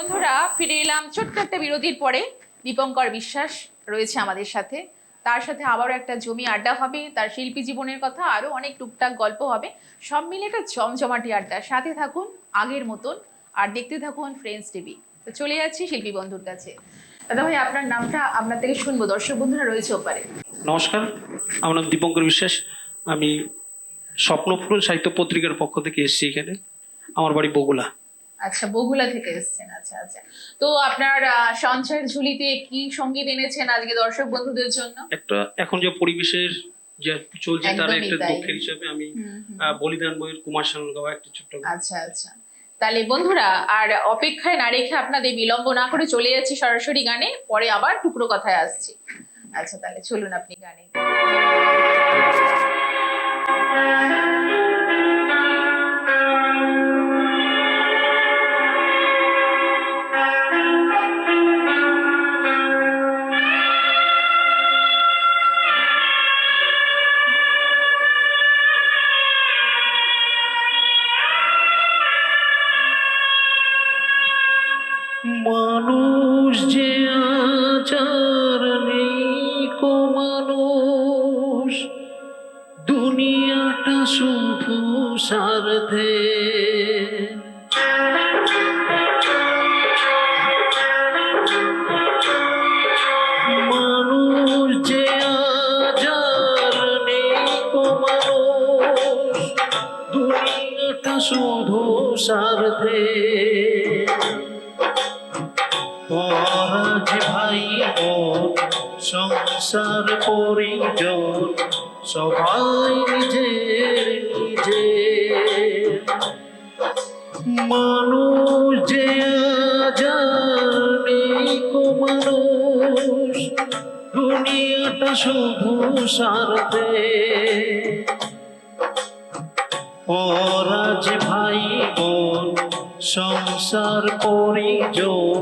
বন্ধুরা ফিরে এলাম ছোট্ট একটা বিরতির পরে। দীপঙ্কর বিশ্বাস রয়েছে আমাদের সাথে, তার সাথে আবারও একটা জমি আড্ডা হবে, তার শিল্পী জীবনের কথা আরো অনেক টুকটাক গল্প হবে, সব মিলে একটা জমজমাটি আড্ডা। সাথে থাকুন আগের মতন আর দেখতে থাকুন ফ্রেন্ডস টিভি। তো চলে যাচ্ছি শিল্পী বন্ধুর কাছে। দাদা ভাই, আপনার নামটা আপনার থেকে শুনবো, দর্শক বন্ধুরা রয়েছে ওপারে। নমস্কার, আমার নাম দীপঙ্কর বিশ্বাস। আমি স্বপ্নপূরণ সাহিত্য পত্রিকার পক্ষ থেকে এসেছি এখানে। আমার বাড়ি বগুলা। আচ্ছা, বগুলা থেকে এসেছেন। আচ্ছা আচ্ছা, তো আপনার সঞ্চয়ের ঝুলিতে কি সঙ্গীত এনেছেন আজকে দর্শক বন্ধুদের জন্য? একটা এখন যে পরিবেশের যে চলছে তার একদমই একটা তাই। দুঃখের হিসাবে আমি বলিদান বইয়ের কুমার শানুর গাওয়া একটা ছোট্ট গান। আচ্ছা আচ্ছা, তাহলে বন্ধুরা আর অপেক্ষায় না রেখে আপনাদের বিলম্ব না করে চলে যাচ্ছি সরাসরি গানে, পরে আবার টুকরো কথায় আসছি। আচ্ছা, তাহলে চলুন আপনি গানে। মানুষ যে আচার নেই কো মানুষ, দুনিয়াটা শুধু স্বার্থে। মানুষ যে আচার নেই কো মানুষ, দুনিয়াটা শুধু স্বার্থে। পরাজ ভাই বোন সংসার পরিজন সবাই নিজের নিজের। মানুষ যে জানে কো মানুষ, দুনিয়াটা শুধু স্বার্থে। পরাজ ভাই বোন সংসার পরিজন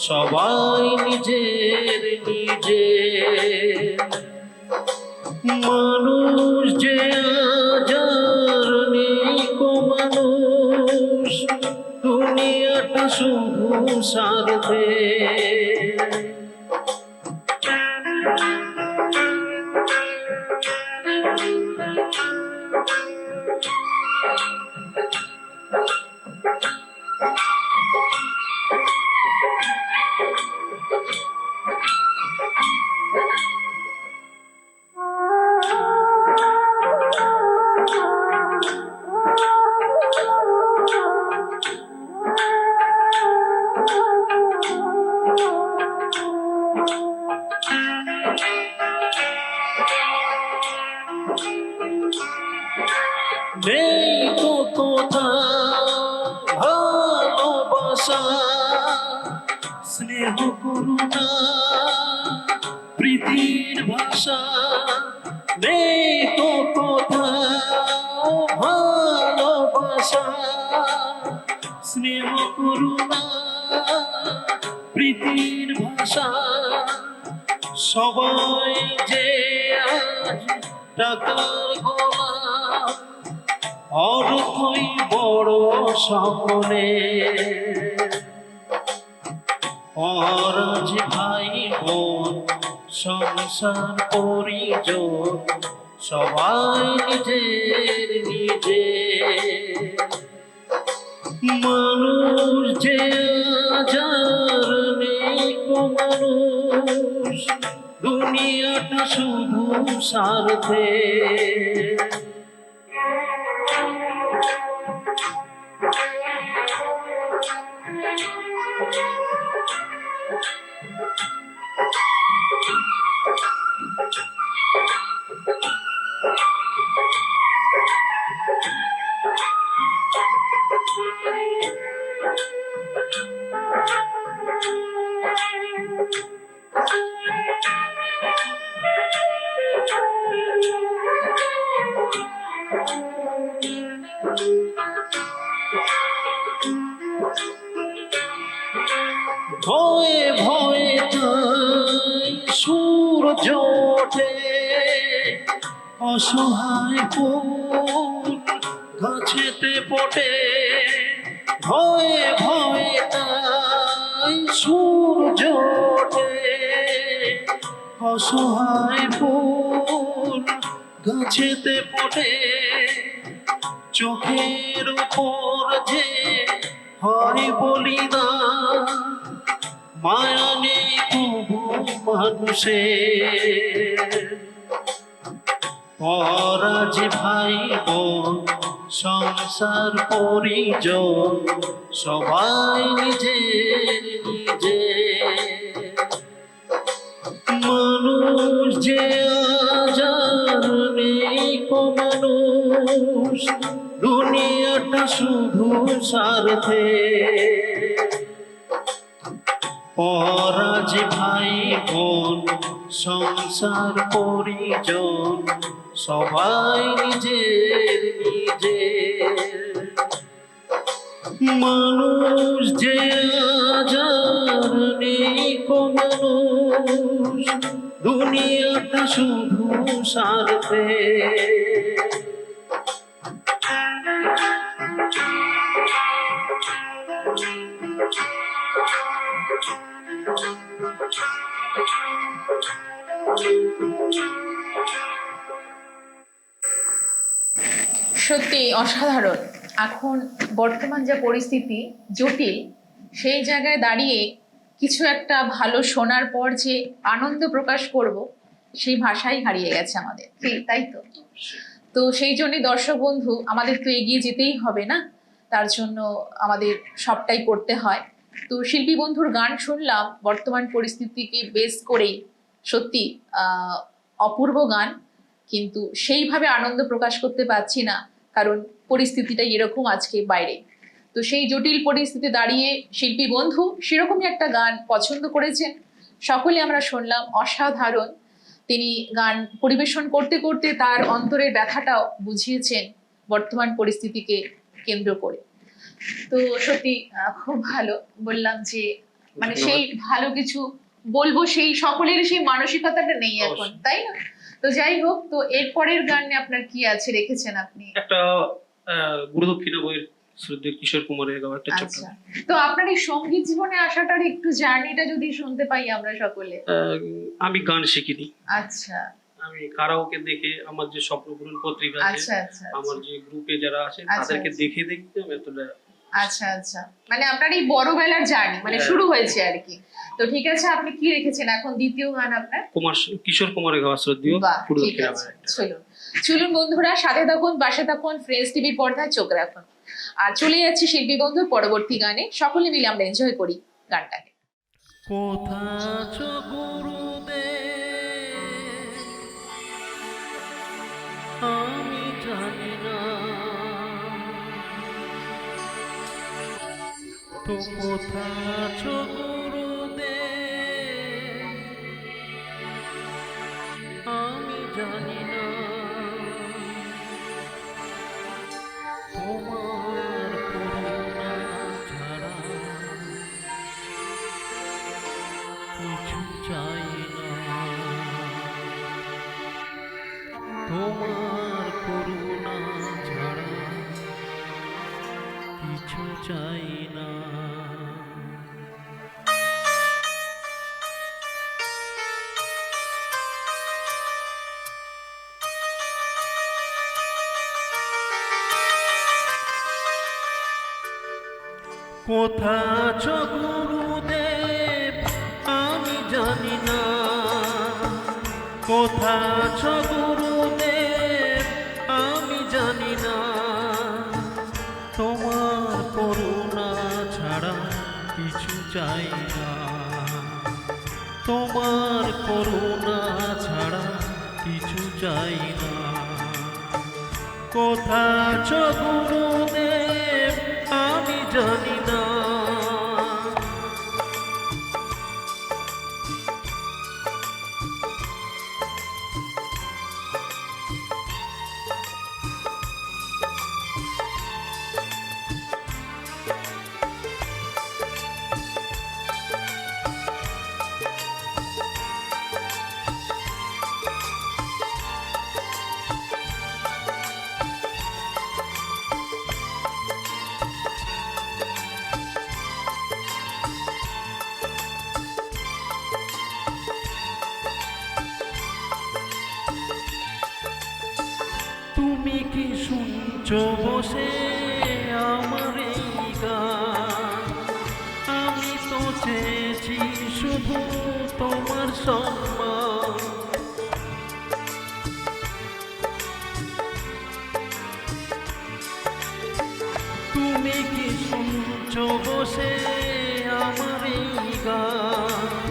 সবাই নিজের নিজের। মানুষ যে আজার নেই কো মানুষ, দুনিয়াটা শুধু স্বার্থে। নেই তো কোথাও ভালোবাসা, স্নেহ করুণা প্রীতির ভাষা। নেই তো কোথাও ভালোবাসা, স্নেহ করুণা প্রীতির ভাষা। সবাই যে আজ টাকার গোলাম, অর্থই বড় সকলে। পরাজ ভাই বোন সংসার পরিজন সবাই নিজের নিজের। মানুষ যে আজার নেই কো মানুষ, দুনিয়াটা শুধু স্বার্থে। ভয়ে ভয়ে তাই সূর্য ওঠে, অসহায় ফুল গাছেতে ফোটে। ভয়ে ভয়ে তাই সূর্য ওঠে, অসহায় ফুল গাছেতে ফোটে, চোখের উপর যে হয় বলিদান, মায়া নেই তবু মানুষের। পরাজ ভাই বোন সংসার পরিজন সবাই নিজের নিজের। মানুষ যে আজার নেই কো মানুষ, দুনিয়াটা শুধু স্বার্থে। পরাজ ভাই বোন সংসার পরিজন সবাই নিজের নিজের। মানুষ যে আজার নেই কো মানুষ, দুনিয়াটা শুধু স্বার্থে। সত্যি অসাধারণ। এখন বর্তমান যা পরিস্থিতি জটিল, সেই জায়গায় দাঁড়িয়ে কিছু একটা ভালো শোনার পর যে আনন্দ প্রকাশ করব, সেই ভাষাই হারিয়ে গেছে আমাদের, তাই তো? তো সেই জন্যই দর্শক বন্ধু, আমাদের তো এগিয়ে যেতেই হবে না, তার জন্য আমাদের সবটাই করতে হয়। তো শিল্পী বন্ধুর গান শুনলাম বর্তমান পরিস্থিতিকে বেস করেই, সত্যি অপূর্ব গান, কিন্তু সেইভাবে আনন্দ প্রকাশ করতে পারছি না, কারণ পরিস্থিতিটা এরকম আজকে বাইরে। তো সেই জটিল পরিস্থিতি দাঁড়িয়ে শিল্পী বন্ধু সেরকমই একটা গান পছন্দ করেছেন, সকলে আমরা শুনলাম, অসাধারণ। তিনি গান পরিবেশন করতে করতে তার অন্তরের ব্যথাটাও বুঝিয়েছেন বর্তমান পরিস্থিতিকে কেন্দ্র করে। তো সত্যি খুব ভালো। বললাম যে মানে সেই ভালো কিছু বলবো, সেই সকলের সেই মানসিকতাটা নেই এখন, তাই না? তো যাই হোক, তো এরপরের গানে আপনার কি আছে রেখেছেন আপনি? একটা গুরুদক্ষিণা বইয়ের শ্রদ্ধেয় কিশোর কুমারের গাওয়া একটা ছোট্ট। আচ্ছা, তো আপনার এই সঙ্গীত জীবনে আসাটার একটু জার্নিটা যদি শুনতে পাই আমরা সকলে। আমি গান শিখিনি। আচ্ছা, আমি কারাওকে দেখে, আমার যে স্বপ্নপূরণ পত্রিকা আছে, আচ্ছা আচ্ছা, আমার যে গ্রুপে যারা আছে তাদেরকে দেখে দেখে আমি এতটা। আচ্ছা আচ্ছা, মানে আপনার এই বড়বেলার জার্নি মানে শুরু হয়েছে আর কি। তো ঠিক আছে, আপনি কি রেখেছেন এখন দ্বিতীয় গান আপনার? কিশোর কুমারের গাওয়া শ্রদ্ধেয় গুরুদক্ষিণা। চলুন চলুন বন্ধুরা, সাথে থাকুন, পাশে থাকুন, ফ্রেন্ডস টিভির পর্দায় চোখ রাখুন। আর চলে যাচ্ছি শিল্পী বন্ধুর পরবর্তী গানে, সকলে মিলে আমরা এনজয় করি গানটাকে। কোথা আছো গুরুদেব আমি জানি না, তো কোথা আছো গুরুদেব আমি জানি না, তোমার করুণা ছাড়া কিছু চাই না, তোমার করুণা ছাড়া কিছু চাই না। কোথা আছো গুরুদেব আমি জানি না, কোথা আছো গুরুদেব আমি জানি না, তোমার করুণা ছাড়া কিছু চাই না, তোমার করুণা ছাড়া কিছু চাই না। কোথা আছো গুরুদেব আমি জানি না। তুমি কি শুনছো বসে আমার এই গান? আমি তো চেয়েছি শুধু তোমার সম্মান। তুমি কি শুনছো বসে আমার এই গান?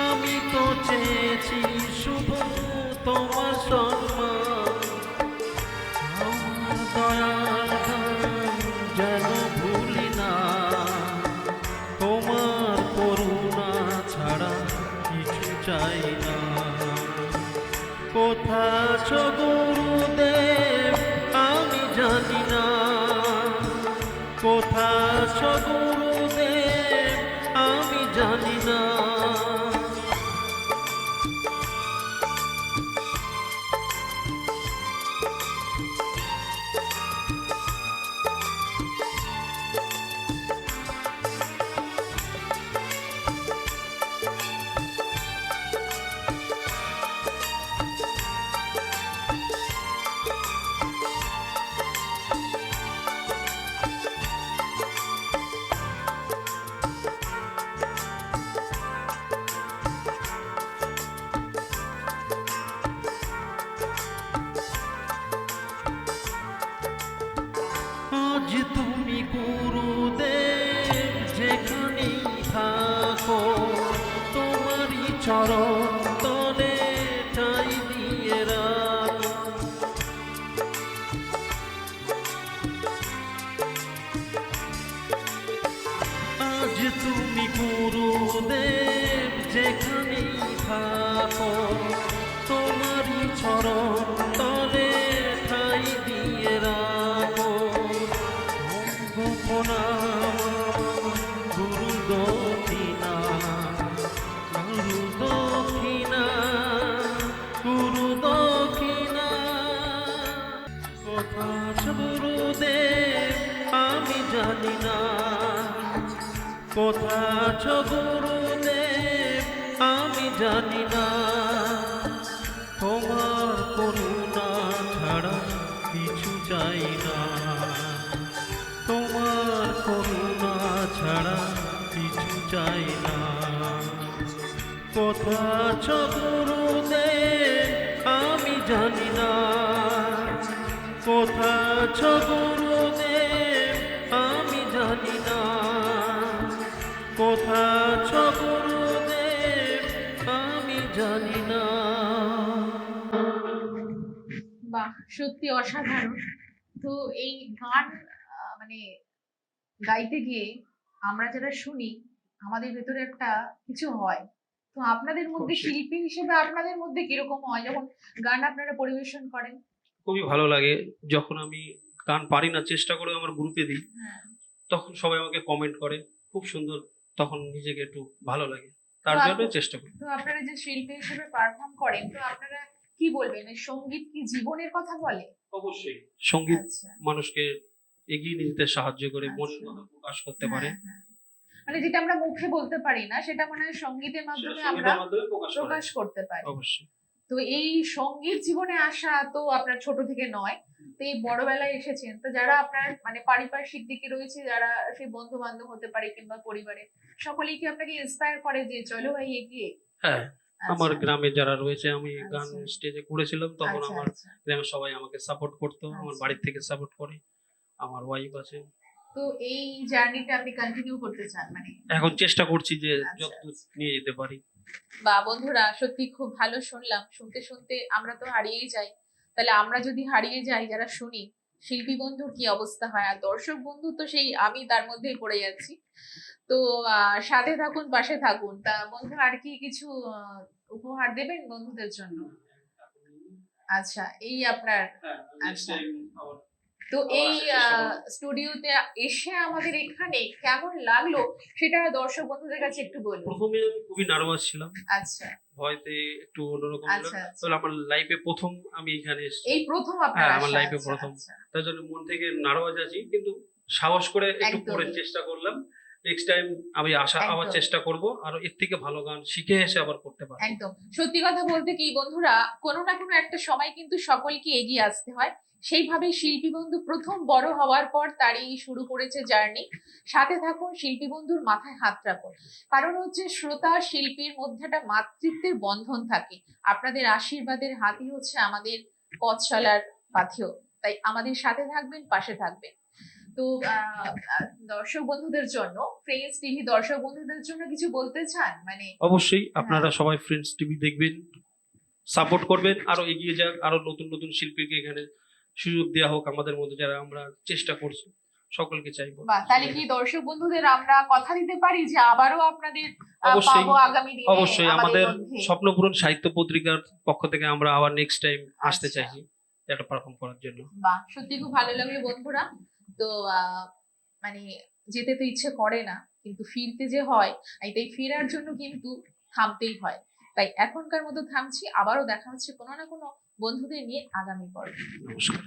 আমি তো চেয়েছি শুধু তোমার সম্মান। আমার দয়ার গান যেন ভুলি না, তোমার করুণা ছাড়া কিছু চাই না। কোথা আছো গুরুদেব আমি জানি না, কোথা আছো গুরুদেব আমি জানি না। আজ তুমি গুরুদেব যেখানেই থাকো, তোমারই চরণ তলে ঠাঁই দিয়ে রাখো। আজ তুমি গুরুদেব যেখানেই থাকো, তোমারই চরণ তলে ঠাঁই দিয়ে রাখো। গুরু দক্ষিণা, গুরু দক্ষিণা, গুরু দক্ষিণা। কোথা আছো গুরুদেব আমি জানি না, কোথা আছো গুরুদেব আমি জানি না। তোমার করুণা ছাড়া কিছু চাই না, তোমার করুণা ছাড়া কিছু চাই না। কোথা আছো গুরুদেব আমি জানি না, কোথা আছো গুরুদেব আমি জানি না, কোথা আছো গুরুদেব আমি জানি না। বাহ, সত্যি অসাধারণ। তো এই গান মানে গাইতে গিয়ে আমরা যারা শুনি আমাদের ভেতরে একটা কিছু হয়। তো আপনাদের মধ্যে অবশ্যই। শিল্পী হিসেবে আপনাদের মধ্যে কিরকম হয় যখন গান আপনারা পরিবেশন করেন? খুবই ভালো লাগে যখন আমি গান পারি না, চেষ্টা করে আমার গ্রুপে দিই, হ্যাঁ। তখন সবাই আমাকে কমেন্ট করে, খুব সুন্দর, তখন নিজেকে একটু ভালো লাগে, তার তো জন্য চেষ্টা করি। তো আপনারা যে শিল্পী হিসেবে পারফর্ম করেন, তো আপনারা কি বলবেন, এই সঙ্গীত কি জীবনের কথা বলে? অবশ্যই সঙ্গীত আচ্ছা, মানুষকে এগিয়ে নিয়ে যেতে সাহায্য করে, মনের আচ্ছা। কথা প্রকাশ করতে পারে, হ্যাঁ, হ্যাঁ। মানে যেটা আমরা মুখে বলতে পারি না সেটা মনে হয় সঙ্গীতের সেটা মাধ্যমে আমরা সঙ্গীতের মাধ্যমে প্রকাশ করে। প্রকাশ করতে পারি। অবশ্যই। তো এই সঙ্গীত জীবনে আসা তো আপনার ছোট থেকে নয়, তো এই বড়বেলায় এসেছেন, তো যারা আপনার মানে পারিপার্শ্বিক দিকে রয়েছে, যারা সেই বন্ধু বান্ধব হতে পারে কিংবা পরিবারে, সকলেই কি আপনাকে ইন্সপায়ার করে যে চলো ভাই এগিয়ে? হ্যাঁ, আমার আচ্ছা, গ্রামে যারা রয়েছে, আমি গান আচ্ছা। স্টেজে করেছিলাম তখন আচ্ছা, আমার আচ্ছা, গ্রামের সবাই আমাকে সাপোর্ট করতো, আমার আচ্ছা। বাড়ির থেকে সাপোর্ট করে, আমার ওয়াইফ আছে। তো এই জার্নিটা আপনি কন্টিনিউ করতে চান মানে? এখন চেষ্টা করছি যে আচ্ছা, যতদূর নিয়ে যেতে পারি। বা বন্ধুরা সত্যি খুব ভালো শুনলাম, শুনতে শুনতে আমরা তো হারিয়েই যাই। তাহলে আমরা যদি হারিয়ে যাই যারা শুনি, শিল্পী বন্ধুর কি অবস্থা হয়, আর দর্শক বন্ধু তো সেই আমি তার মধ্যেই পড়ে যাচ্ছি। তো সাথে থাকুন, পাশে থাকুন। তা বন্ধু আর কি কিছু উপহার দেবেন বন্ধুদের জন্য? আচ্ছা, এই আপনার। আচ্ছা, তো এই স্টুডিওতে এসে আমাদের এখানে কেমন লাগলো সেটা দর্শক বন্ধুদের কাছে একটু বলুন। প্রথমে আমি খুবই নার্ভাস ছিলাম, আচ্ছা, ভয়তে একটু অন্যরকম ছিলাম। আচ্ছা, আচ্ছা। তাহলে আমার লাইফে প্রথম আমি এখানে এসেছি। এই প্রথম আপনার হ্যাঁ, আমার আসা? লাইফে আচ্ছা, প্রথম। আচ্ছা। তার জন্য মন থেকে নার্ভাস আছি, কিন্তু সাহস করে একটু একদমই। পরে চেষ্টা করলাম নেক্সট টাইম আমি আবার একদম। চেষ্টা করব আর এর থেকে ভালো গান শিখে এসে আবার করতে পারবো। একদম সত্যি কথা বলতে কি বন্ধুরা, কোনো না কোনো একটা সময় কিন্তু সকলকে এগিয়ে আসতে হয়। সেইভাবে শিল্পী বন্ধু প্রথম বড় হওয়ার পর তারই শুরু করেছে জার্নি। সাথে থাকুন, শিল্পী বন্ধুর মাথায় হাত রাখুন, কারণ হচ্ছে শ্রোতা শিল্পীর মধ্যে একটা মাতৃত্বের বন্ধন থাকে। আপনাদের আশীর্বাদের হাতই হচ্ছে আমাদের পথ চলার পাথেয়। তাই আমাদের সাথে থাকবেন, পাশে থাকবেন। তো দর্শক বন্ধুদের জন্য, ফ্রেন্ডস টিভি দর্শক বন্ধুদের জন্য কিছু বলতে চান? মানে অবশ্যই আপনারা হ্যাঁ। সবাই ফ্রেন্ডস টিভি দেখবেন, সাপোর্ট করবেন, আরো এগিয়ে যাক, আরো নতুন নতুন শিল্পীকে এখানে সুযোগ দেওয়া হোক আমাদের মধ্যে যারা আমরা চেষ্টা করছি, সকলকে চাইবো। বাহ, তাহলে কি দর্শক বন্ধুদের আমরা কথা দিতে পারি যে আবারও আপনাদের অবশ্যই পাবো আগামী দিনে অবশ্যই আমাদের মধ্যে? স্বপ্নপূরণ সাহিত্য পত্রিকার পক্ষ থেকে আমরা আবার নেক্সট টাইম আসতে আচ্ছা। চাইছি একটা পারফর্ম করার জন্য। বাহ, সত্যি খুব ভালো লাগলো বন্ধুরা। তো মানে যেতে তো ইচ্ছে করে না, কিন্তু ফিরতে যে হয়, তাই ফেরার জন্য কিন্তু থামতেই হয়। তাই এখনকার মতো থামছি, আবারও দেখা হচ্ছে কোনো না কোনো বন্ধুদের নিয়ে আগামী পর্বে। নমস্কার।